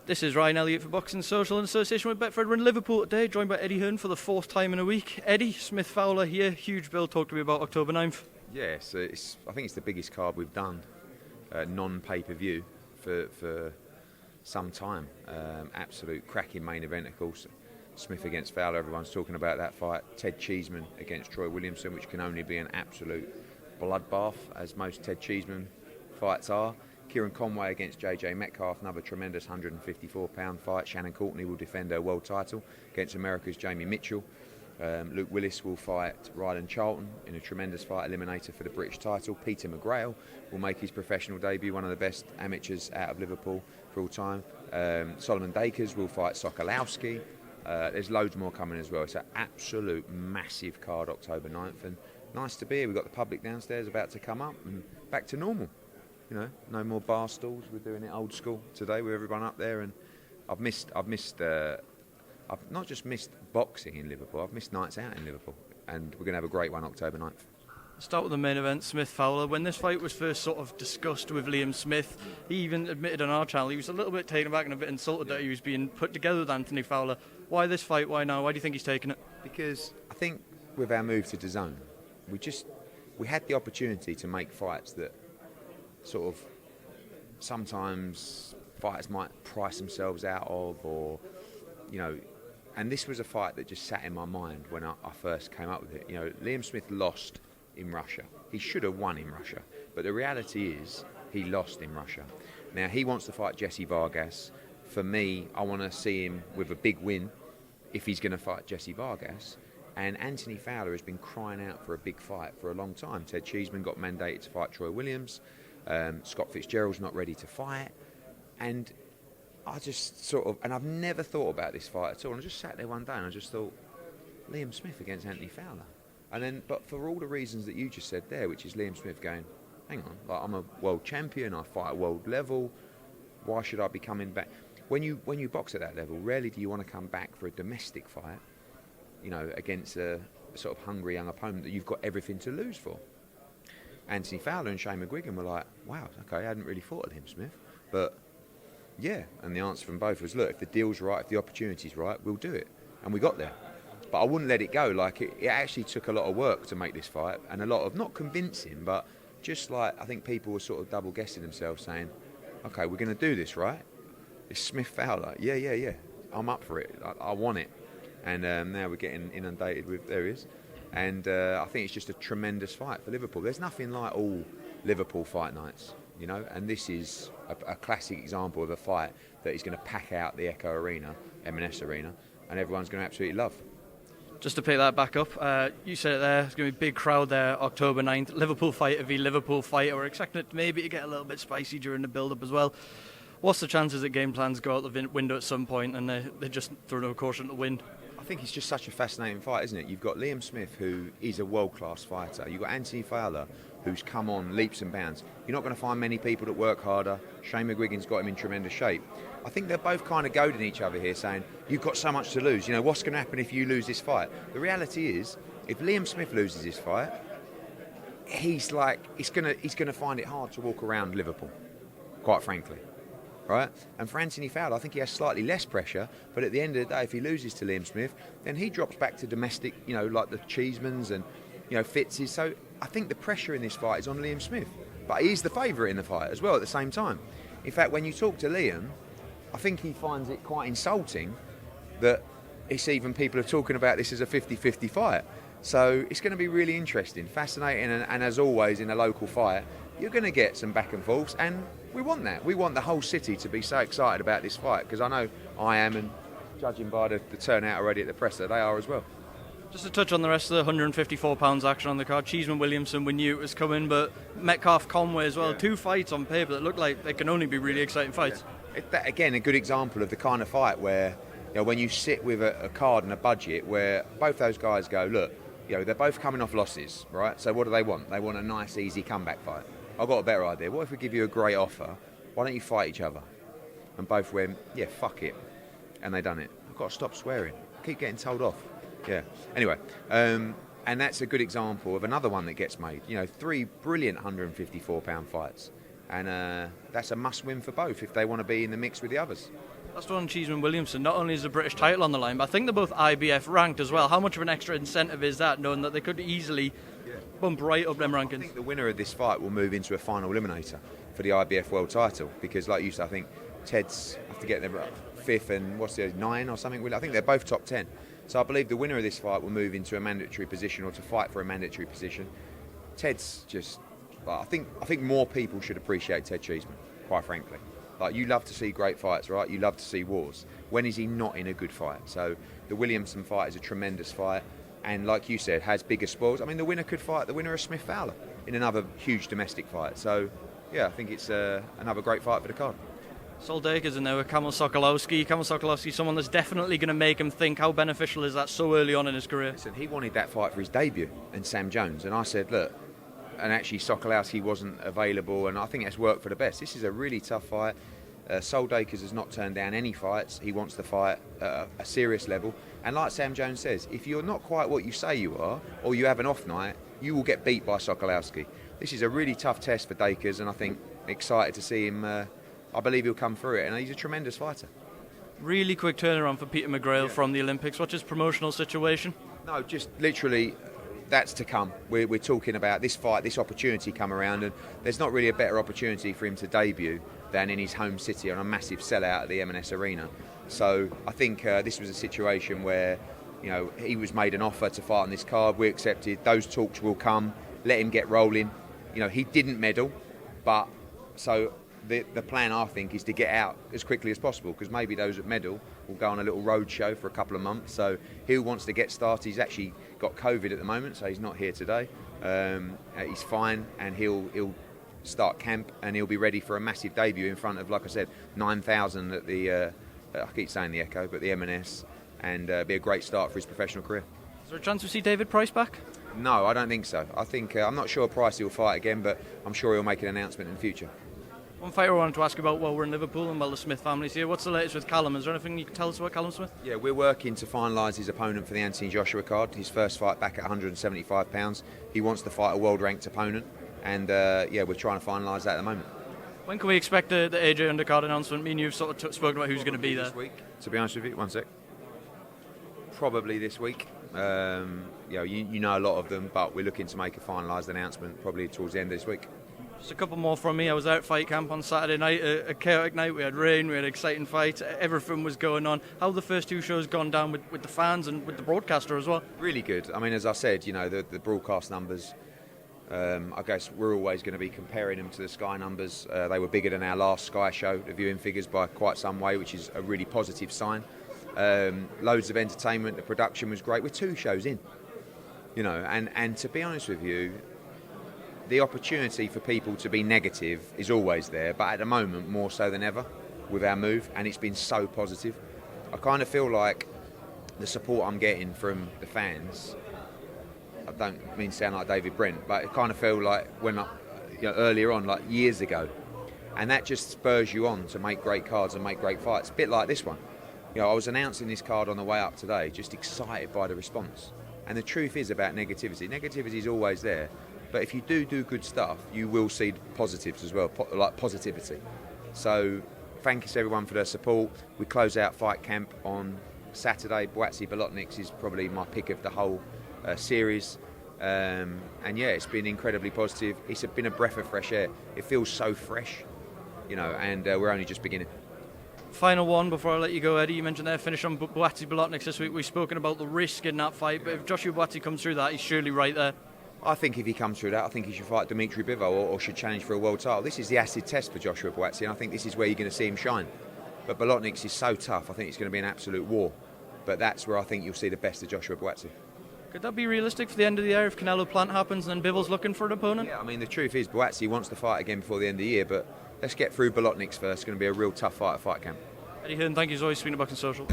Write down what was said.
This is Ryan Elliott for Boxing Social in association with Betfred. We're in Liverpool today, joined by Eddie Hearn for the fourth time in a week. Eddie, Smith-Fowler here, huge bill. Talk to me about October 9th. Yeah, so I think it's the biggest card we've done, non-pay-per-view, for some time. Absolute cracking main event, of course. Smith against Fowler, everyone's talking about that fight. Ted Cheeseman against Troy Williamson, which can only be an absolute bloodbath, as most Ted Cheeseman fights are. Kieran Conway against JJ Metcalf, another tremendous 154-pound fight. Shannon Courtenay will defend her world title against America's Jamie Mitchell. Luke Willis will fight Ryland Charlton in a tremendous fight eliminator for the British title. Peter McGrail will make his professional debut, one of the best amateurs out of Liverpool for all time. Solomon Dakers will fight Sokolowski. There's loads more coming as well. It's an absolute massive card, October 9th, and nice to be here. We've got the public downstairs about to come up and back to normal. You know, no more bar stools. We're doing it old school today with everyone up there, and I've not just missed boxing in Liverpool, I've missed nights out in Liverpool, and we're going to have a great one October 9th. Start with the main event, Smith-Fowler. When this fight was first sort of discussed with Liam Smith, he even admitted on our channel he was a little bit taken aback and a bit insulted that he was being put together with Anthony Fowler. Why this fight? Why now? Why do you think he's taking it? Because I think with our move to DAZN, we had the opportunity to make fights that sort of sometimes fighters might price themselves out of, or, you know, and this was a fight that just sat in my mind when I first came up with it. You know, Liam Smith lost in Russia. He should have won in Russia, but the reality is he lost in Russia. Now he wants to fight Jesse Vargas. For me, I want to see him with a big win if he's going to fight Jesse Vargas. And Anthony Fowler has been crying out for a big fight for a long time. Ted Cheeseman got mandated to fight Troy Williams. Scott Fitzgerald's not ready to fight, and I just and I've never thought about this fight at all. And I just sat there one day and I just thought, Liam Smith against Anthony Fowler. And then, but for all the reasons that you just said there, which is Liam Smith going, hang on, like, I'm a world champion, I fight at world level, why should I be coming back? When you box at that level, rarely do you want to come back for a domestic fight, you know, against a sort of hungry young opponent that you've got everything to lose for. Anthony Fowler and Shane McGuigan were like, wow, okay, I hadn't really thought of Liam Smith, but yeah. And the answer from both was, look, if the deal's right, if the opportunity's right, we'll do it. And we got there. But I wouldn't let it go. Like, it actually took a lot of work to make this fight, and a lot of, not convincing, but just like, I think people were sort of double guessing themselves, saying, okay, we're going to do this, right? It's Smith-Fowler. Yeah. I'm up for it. I want it. And now we're getting inundated with, there he is. And I think it's just a tremendous fight for Liverpool. There's nothing like all Liverpool fight nights, you know, and this is a classic example of a fight that is going to pack out the Echo Arena, M&S Arena, and everyone's going to absolutely love. Just to pick that back up, you said it there, there's going to be a big crowd there October 9th. Liverpool fighter v Liverpool fighter. We're expecting it maybe to get a little bit spicy during the build-up as well. What's the chances that game plans go out the window at some point and they just throw no caution to the wind? I think it's just such a fascinating fight, isn't it? You've got Liam Smith, who is a world-class fighter. You've got Anthony Fowler, who's come on leaps and bounds. You're not going to find many people that work harder. Shane McGuigan's got him in tremendous shape. I think they're both kind of goading each other here, saying, you've got so much to lose. You know, what's going to happen if you lose this fight? The reality is, if Liam Smith loses this fight, he's going to find it hard to walk around Liverpool, quite frankly. Right? And for Anthony Fowler, I think he has slightly less pressure, but at the end of the day, if he loses to Liam Smith, then he drops back to domestic, you know, like the Cheesemans and, you know, Fitz's. So I think the pressure in this fight is on Liam Smith, but he's the favourite in the fight as well at the same time. In fact, when you talk to Liam, I think he finds it quite insulting that it's even people are talking about this as a 50-50 fight. So it's going to be really interesting, fascinating, and as always in a local fight, you're going to get some back and forths, and we want that. We want the whole city to be so excited about this fight, because I know I am, and judging by the turnout already at the presser, they are as well. Just to touch on the rest of the 154 pounds action on the card, Cheeseman Williamson, we knew it was coming, but Metcalf Conway as well. Yeah. Two fights on paper that look like they can only be really exciting fights. Yeah. That, again, a good example of the kind of fight where, you know, when you sit with a card and a budget where both those guys go, look, you know, they're both coming off losses, right? So what do they want? They want a nice, easy comeback fight. I've got a better idea. What if we give you a great offer? Why don't you fight each other? And both went, yeah, fuck it. And they done it. I've got to stop swearing. I keep getting told off. Yeah. Anyway, and that's a good example of another one that gets made. You know, 3 brilliant 154-pound fights. And that's a must-win for both if they want to be in the mix with the others. That's one on Cheeseman Williamson. Not only is the British title on the line, but I think they're both IBF ranked as well. How much of an extra incentive is that, knowing that they could easily bump right up them rankings? I think the winner of this fight will move into a final eliminator for the IBF world title, because like you said, I think Ted's have to get them 5th and what's the 9 or something. I think they're both top 10. So I believe the winner of this fight will move into a mandatory position or to fight for a mandatory position. Ted's just, I think more people should appreciate Ted Cheeseman, quite frankly. Like, you love to see great fights, right? You love to see wars. When is he not in a good fight? So the Williamson fight is a tremendous fight, and like you said, has bigger spoils. I mean, the winner could fight the winner of Smith-Fowler in another huge domestic fight. So yeah, I think it's another great fight for the card. Sol Daker's in there with Kamil Sokolowski. Kamil Sokolowski, someone that's definitely going to make him think. How beneficial is that so early on in his career? Listen, he wanted that fight for his debut and Sam Jones, and I said, look, and actually Sokolowski wasn't available, and I think it's worked for the best. This is a really tough fight. Sol Dakers has not turned down any fights. He wants to fight at a serious level, and like Sam Jones says, if you're not quite what you say you are, or you have an off night, you will get beat by Sokolowski. This is a really tough test for Dakers, and I think excited to see him. I believe he'll come through it, and he's a tremendous fighter. Really quick turnaround for Peter McGrail from the Olympics. What's his promotional situation? No, just literally, that's to come. We're talking about this fight, this opportunity come around, and there's not really a better opportunity for him to debut than in his home city on a massive sellout at the M&S Arena. So I think this was a situation where, you know, he was made an offer to fight on this card. We accepted. Those talks will come. Let him get rolling. You know, he didn't medal, but so the plan, I think, is to get out as quickly as possible, because maybe those that medal will go on a little road show for a couple of months. So he wants to get started. He's actually got COVID at the moment, so he's not here today. He's fine, and he'll start camp, and he'll be ready for a massive debut in front of, like I said, 9,000 at the I keep saying the Echo, but the M&S, and be a great start for his professional career. Is there a chance we see David Price back? No, I don't think so. I think I'm not sure Price will fight again, but I'm sure he'll make an announcement in the future. One fighter I wanted to ask about while we're in Liverpool and while the Smith family's here. What's the latest with Callum? Is there anything you can tell us about Callum Smith? Yeah, we're working to finalise his opponent for the Anthony Joshua card. His first fight back at 175 pounds. He wants to fight a world-ranked opponent, and yeah, we're trying to finalise that at the moment. When can we expect the AJ Undercard announcement? Me and you've sort of spoken about who's going to be there. This week, to be honest with you, one sec. Probably this week. You know a lot of them, but we're looking to make a finalised announcement probably towards the end of this week. Just a couple more from me. I was out at fight camp on Saturday night, a chaotic night. We had rain, we had exciting fights, everything was going on. How have the first two shows gone down with the fans and with the broadcaster as well? Really good. I mean, as I said, you know, the broadcast numbers, I guess we're always going to be comparing them to the Sky numbers. They were bigger than our last Sky show, the viewing figures, by quite some way, which is a really positive sign. Loads of entertainment, the production was great. We're 2 shows in, you know, and to be honest with you, the opportunity for people to be negative is always there, but at the moment more so than ever with our move, and it's been so positive. I kind of feel like the support I'm getting from the fans, I don't mean to sound like David Brent, but it kind of felt like when earlier on, like years ago, and that just spurs you on to make great cards and make great fights, a bit like this one. You know, I was announcing this card on the way up today, just excited by the response. And the truth is about negativity. Negativity is always there. But if you do good stuff, you will see positives as well, like positivity. So thanks everyone for their support. We close out fight camp on Saturday. Buatsi-Bolotniks is probably my pick of the whole series. And yeah, it's been incredibly positive. It's been a breath of fresh air. It feels so fresh, you know, and we're only just beginning. Final one before I let you go, Eddie. You mentioned there, finish on Buatsi-Bolotniks this week. We've spoken about the risk in that fight, but if Joshua-Usyk comes through that, he's surely right there. I think if he comes through that, I think he should fight Dimitri Bivol or should challenge for a world title. This is the acid test for Joshua-Buatsi, and I think this is where you're going to see him shine. But Bolotniks is so tough, I think it's going to be an absolute war. But that's where I think you'll see the best of Joshua-Buatsi. Could that be realistic for the end of the year if Canelo Plant happens and then Bivol's looking for an opponent? Yeah, I mean, the truth is Buatsi wants to fight again before the end of the year, but let's get through Bolotniks first. It's going to be a real tough fight at fight camp. Eddie Hearn, thank you as always for being at Boxing Social.